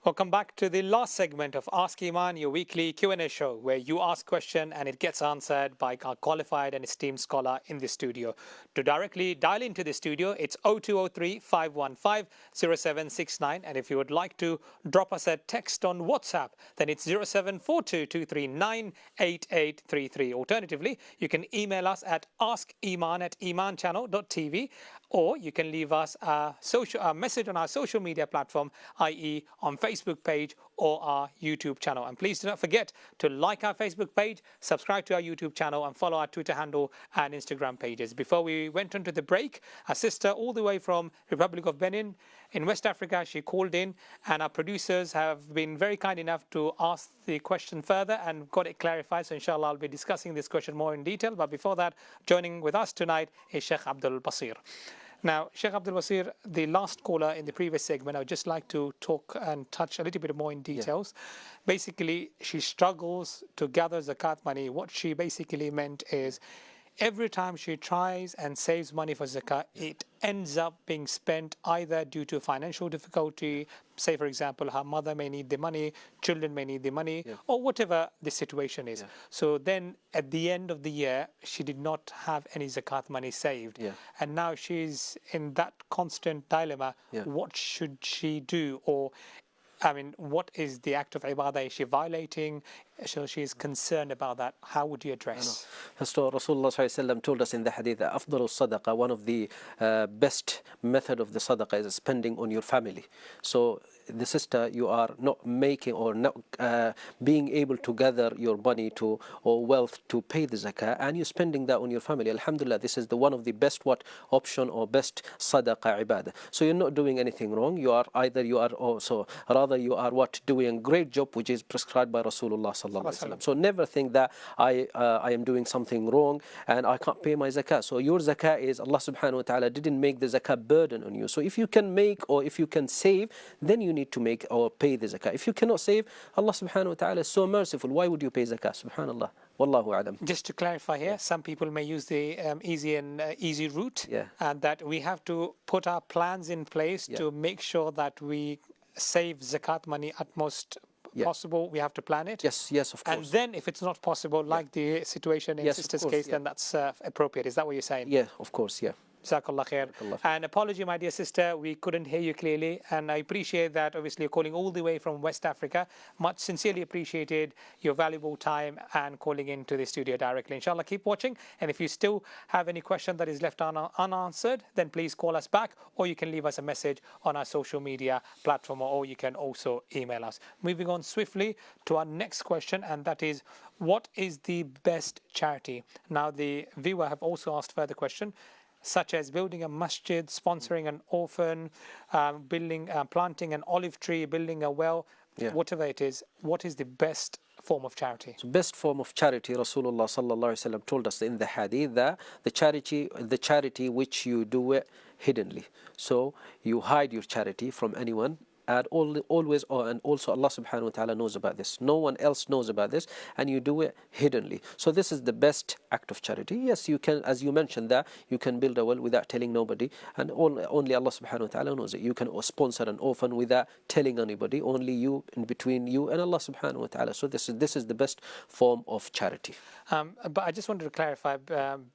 Welcome back to the last segment of Ask Eman, your weekly Q&A show, where you ask a question and it gets answered by our qualified and esteemed scholar in the studio. To directly dial into the studio, it's 0203 515 0769. And if you would like to drop us a text on WhatsApp, then it's 0742 239 8833. Alternatively, you can email us at askeman@emanchannel.tv, or you can leave us a message on our social media platform, i.e. on Facebook page or our YouTube channel. And please do not forget to like our Facebook page, subscribe to our YouTube channel, and follow our Twitter handle and Instagram pages. Before we went on to the break, our sister all the way from Republic of Benin in West Africa, she called in, and our producers have been very kind enough to ask the question further and got it clarified. So inshallah, I'll be discussing this question more in detail. But before that, joining with us tonight is Sheikh Abdul Basir. Now, Sheikh Abdul Basir, the last caller in the previous segment, I would just like to talk and touch a little bit more in details. Basically, she struggles to gather zakat money. What she basically meant is every time she tries and saves money for zakat, it ends up being spent either due to financial difficulty, say for example, her mother may need the money, children may need the money, or whatever the situation is. So then at the end of the year, she did not have any zakat money saved. And now she's in that constant dilemma. What should she do? Or I mean, what is the act of ibadah? Is she violating? So she is concerned about that. How would you address? First of all, Rasulullah told us in the hadith that afdal sadaqah, one of the best method of the sadaqah is spending on your family. So the sister, you are not making or not being able to gather your money to or wealth to pay the zakah, and you're spending that on your family. Alhamdulillah, this is the one of the best option or best sadaqah ibadah. So you're not doing anything wrong. You are rather you are doing a great job, which is prescribed by Rasulullah. So never think that I am doing something wrong and I can't pay my zakah. So your zakah is Allah subhanahu wa ta'ala didn't make the zakah burden on you. So if you can make or if you can save, then you need to make or pay the zakah. If you cannot save, Allah subhanahu wa ta'ala is so merciful. Why would you pay zakah? Subhanallah. Wallahu a'lam. Just to clarify here, some people may use the easy route, and that we have to put our plans in place to make sure that we save zakat money at most possible. We have to plan it. Yes, of course. And then if it's not possible, like the situation in sister's case, then that's appropriate. Is that what you're saying? Yeah, of course, Jazakallah khair. And apology, my dear sister, we couldn't hear you clearly, and I appreciate that. Obviously, you're calling all the way from West Africa. Much sincerely appreciated your valuable time and calling into the studio directly. Inshallah, keep watching, and if you still have any question that is left unanswered, then please call us back, or you can leave us a message on our social media platform, or you can also email us. Moving on swiftly to our next question, and that is, what is the best charity? Now, the viewer have also asked further question, such as building a masjid, sponsoring an orphan, planting an olive tree, building a well, whatever it is. What is the best form of charity? So best form of charity, Rasulullah sallallahu alaihi wasallam told us in the hadith that the charity which you do it hiddenly. So you hide your charity from anyone. And always, and also Allah subhanahu wa ta'ala knows about this. No one else knows about this, and you do it hiddenly. So this is the best act of charity. Yes, you can, as you mentioned, that you can build a well without telling nobody, and only Allah subhanahu wa ta'ala knows it. You can sponsor an orphan without telling anybody, only you, in between you and Allah subhanahu wa ta'ala. So this is the best form of charity. But I just wanted to clarify,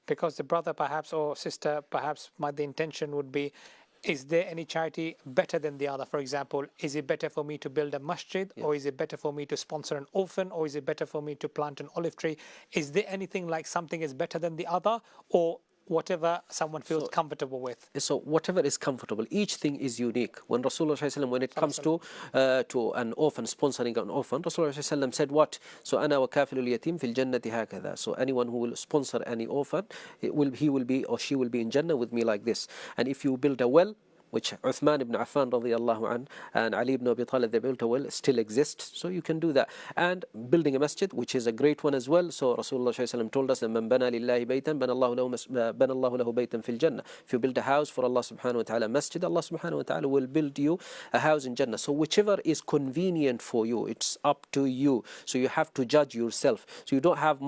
because the brother perhaps or sister perhaps the intention would be, is there any charity better than the other? For example, is it better for me to build a masjid, or is it better for me to sponsor an orphan, or is it better for me to plant an olive tree? Is there anything like something is better than the other, or whatever someone feels comfortable with? So whatever is comfortable, each thing is unique. When Rasulullah, when it comes to an orphan, sponsoring an orphan, Rasulullah said what? So ana wa kafilul yatim fil jannati hakadha. So anyone who will sponsor any orphan, he will be or she will be in Jannah with me like this. And if you build a well, which Uthman ibn Affan radiallahu an and Ali ibn Abi Talib, they built a well, still exists, so you can do that. And building a masjid, which is a great one as well. So Rasulullah told us that man bana lillahi baytan bana Allahu lahu baytan fil Jannah. If you build a house for Allah subhanahu wa ta'ala, masjid, Allah subhanahu wa ta'ala will build you a house in Jannah. So whichever is convenient for you, it's up to you. So you have to judge yourself. So you don't have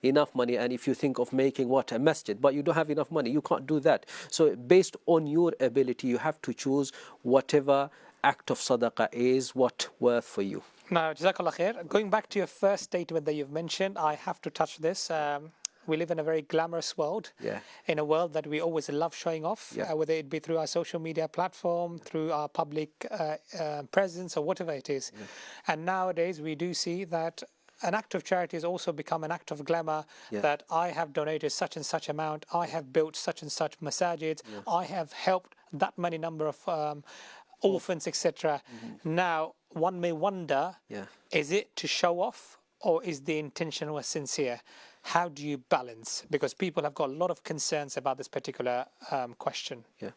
enough money, and if you think of making a masjid, but you don't have enough money, you can't do that. So based on your ability, you have to choose whatever act of sadaqah is what worth for you. Now, Jazakallah khair. Going back to your first statement that you've mentioned, I have to touch this. We live in a very glamorous world, Yeah. in a world that we always love showing off, Yeah. whether it be through our social media platform, through our public presence, or whatever it is. And nowadays, we do see that an act of charity has also become an act of glamour, Yeah. that I have donated such and such amount, I have built such and such masajids, I have helped that many number of orphans, etc. Now, one may wonder, Yeah. is it to show off, or is the intention was sincere? How do you balance? Because people have got a lot of concerns about this particular question. Yeah.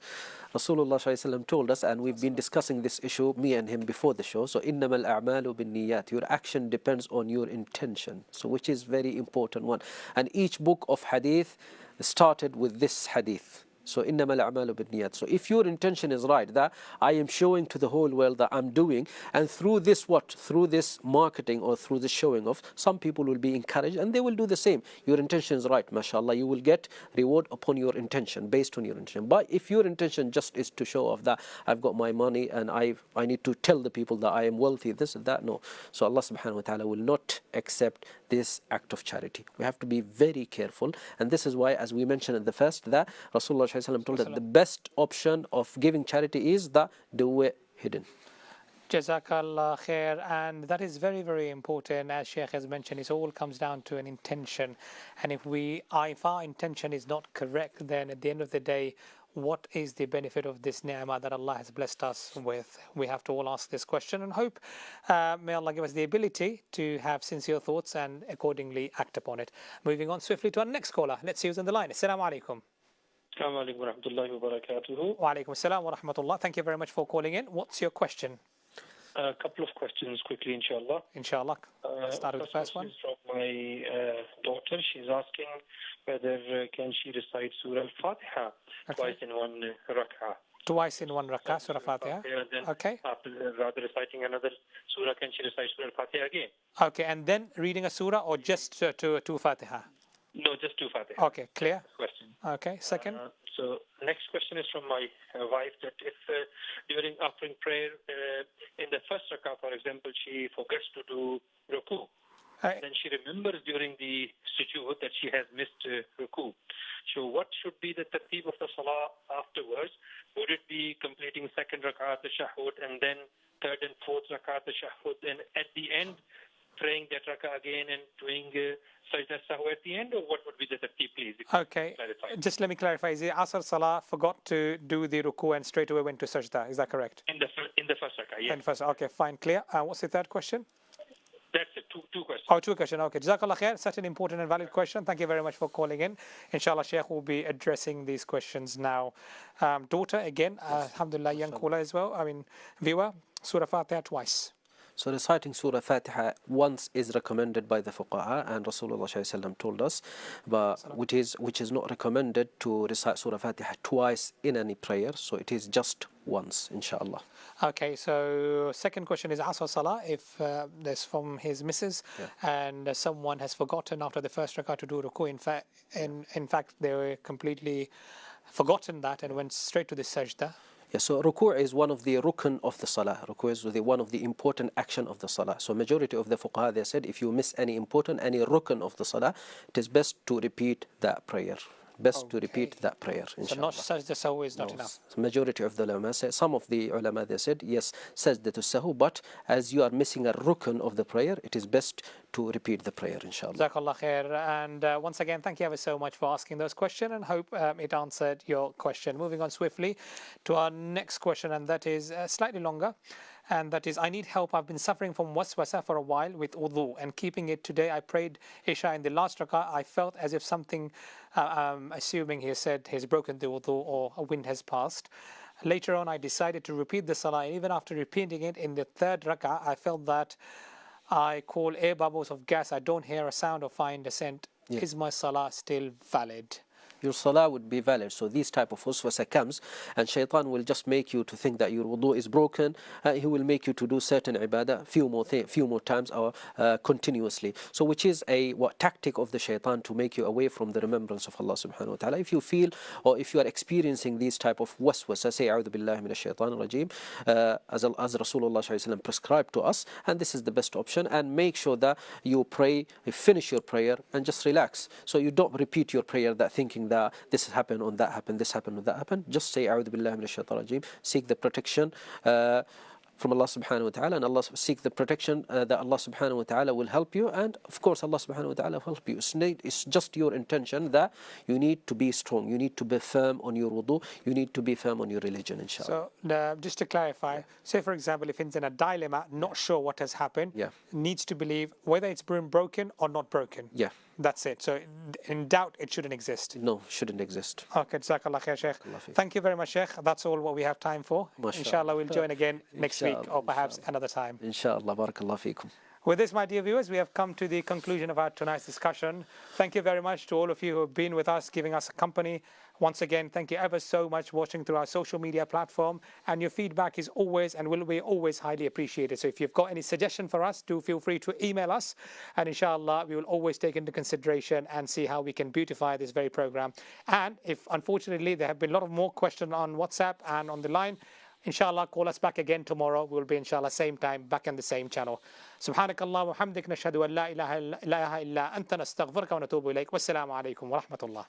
Rasulullah ﷺ told us, and we've been discussing this issue, me and him, before the show. So, إِنَّمَا الْأَعْمَالُ بِالنِّيَّاتِ. Your action depends on your intention. So, which is very important one. And each book of hadith started with this hadith. So, إِنَّمَا الْأَعْمَالُ بِالنِّيَّاتِ. So, if your intention is right, that I am showing to the whole world that I'm doing, and through this what? Through this marketing or through the showing off, some people will be encouraged and they will do the same. Your intention is right, mashallah. You will get reward upon your intention, based on your intention. But if your intention just is to show off that I've got my money and I need to tell the people that I am wealthy, this and that, no. So, Allah subhanahu wa ta'ala will not accept this act of charity. We have to be very careful, and this is why, as we mentioned at the first, that Rasulullah told that the best option of giving charity is that do it hidden. Jazakallah khair, and that is very, very important. As Sheikh has mentioned, it all comes down to an intention, and if our intention is not correct, then at the end of the day, what is the benefit of this ni'mah that Allah has blessed us with? We have to all ask this question and hope may Allah give us the ability to have sincere thoughts and accordingly act upon it. Moving on swiftly to our next caller. Let's see who's on the line. Assalamu alaikum. Assalamu alaikum wa rahmatullahi wa barakatuhu. Wa alaikum assalam wa rahmatullah. Thank you very much for calling in. What's your question? A couple of questions quickly, inshallah. Inshallah. Let's start with the first one. Is from my daughter. She's asking whether can she recite Surah Al-Fatiha twice in one rak'ah. Twice in one rak'ah, Surah Fatiha. Then Okay. after rather reciting another surah, can she recite Surah Al-Fatiha again? Okay, and then reading a surah or just to Fatiha? No, just two Fatiha. Okay, clear. Question. Okay, second. So next question is from my wife, that if during offering prayer in the first rak'ah, for example, she forgets to do ruku, then she remembers during the sujood that she has missed ruku. So what should be the tartib of the salah afterwards? Would it be completing second rak'ah tashahhud and then third and fourth rak'ah tashahhud, and at the end praying that rak'ah again and doing sajda sahwi at the end, or what would be the tartib, please? Okay, just let me clarify. Is the Asr Salah forgot to do the ruku and straight away went to sajda? Is that correct? In the first rak'ah, yes. In first, okay, fine, clear. What's the third question? That's it, two questions. Oh, two questions. Okay, Jazakallah khair. Such an important and valid question. Thank you very much for calling in. Inshallah, Sheikh will be addressing these questions now. Daughter, again, alhamdulillah, young caller as well. Viewer, Surah Fatiha twice. So reciting Surah Fatiha once is recommended by the fuqaha, and Rasulullah ﷺ told us, but which is not recommended to recite Surah Fatiha twice in any prayer. So it is just once, inshallah. Okay, so second question is Asr Salah. If there's from his missus and someone has forgotten after the first rak'ah to do ruku, in fact they were completely forgotten that and went straight to the sajda. Yeah, so ruku' is one of the rukn of the salah. Ruku' is one of the important action of the salah. So majority of the fuqaha, they said, if you miss any rukn of the salah, it is best to repeat that prayer. To repeat that prayer, inshallah. So not sajda sahwi is not enough. So majority of the ulama say, some of the ulama, they said, yes, sajda to sahu, but as you are missing a rukn of the prayer, it is best to repeat the prayer, inshallah. Jazakallah khair. And once again, thank you ever so much for asking those questions, and hope it answered your question. Moving on swiftly to our next question, and that is slightly longer. And that is, I need help. I've been suffering from waswasa for a while with wudu and keeping it. Today I prayed Isha in the last rak'ah. I felt as if something, assuming he said he's broken the wudu or a wind has passed. Later on, I decided to repeat the salah. And even after repeating it in the third rak'ah, I felt that I call air bubbles of gas. I don't hear a sound or find a scent. Is my salah still valid? your salah would be valid. So these type of waswasa comes, and shaitan will just make you to think that your wudu is broken. He will make you to do certain ibadah few more times or continuously. So which is a tactic of the shaitan to make you away from the remembrance of Allah subhanahu wa ta'ala. If you feel or if you are experiencing these type of waswasa, say a'udhu billahi minash shaitan rajim, as Rasulullah sallallahu alaihi wasallam prescribed to us, and this is the best option. And make sure that you pray, you finish your prayer and just relax. So you don't repeat your prayer that thinking that this happened or that happened, this happened or that happened. Just say a'udhu billahi minash shaitan rajim, seek the protection from Allah subhanahu wa ta'ala, and Allah seek the protection that Allah subhanahu wa ta'ala will help you, and of course Allah subhanahu wa ta'ala will help you. It's just your intention that you need to be strong, you need to be firm on your wudu, you need to be firm on your religion, inshallah. So just to clarify, say for example, if he's in a dilemma, not sure what has happened, needs to believe whether it's been broken or not broken. Yeah. That's it. So in doubt, it shouldn't exist. No, shouldn't exist. Okay, Jazakallah khair, Sheikh. Thank you very much, Sheikh. That's all what we have time for. Inshallah, we'll join again next week or perhaps another time. Inshallah, barakallah feekum. With this, my dear viewers, we have come to the conclusion of our tonight's discussion. Thank you very much to all of you who have been with us, giving us a company. Once again, thank you ever so much watching through our social media platform. And your feedback is always and will be always highly appreciated. So if you've got any suggestion for us, do feel free to email us. And inshallah, we will always take into consideration and see how we can beautify this very program. And if unfortunately there have been a lot of more questions on WhatsApp and on the line, inshallah, call us back again tomorrow. We'll be inshallah same time back on the same channel. Subhanakallah wa hamdik nashhadu an la ilaha illa anta nastaghfiruka wa natubu ilayk. Wassalamu alaikum wa rahmatullah.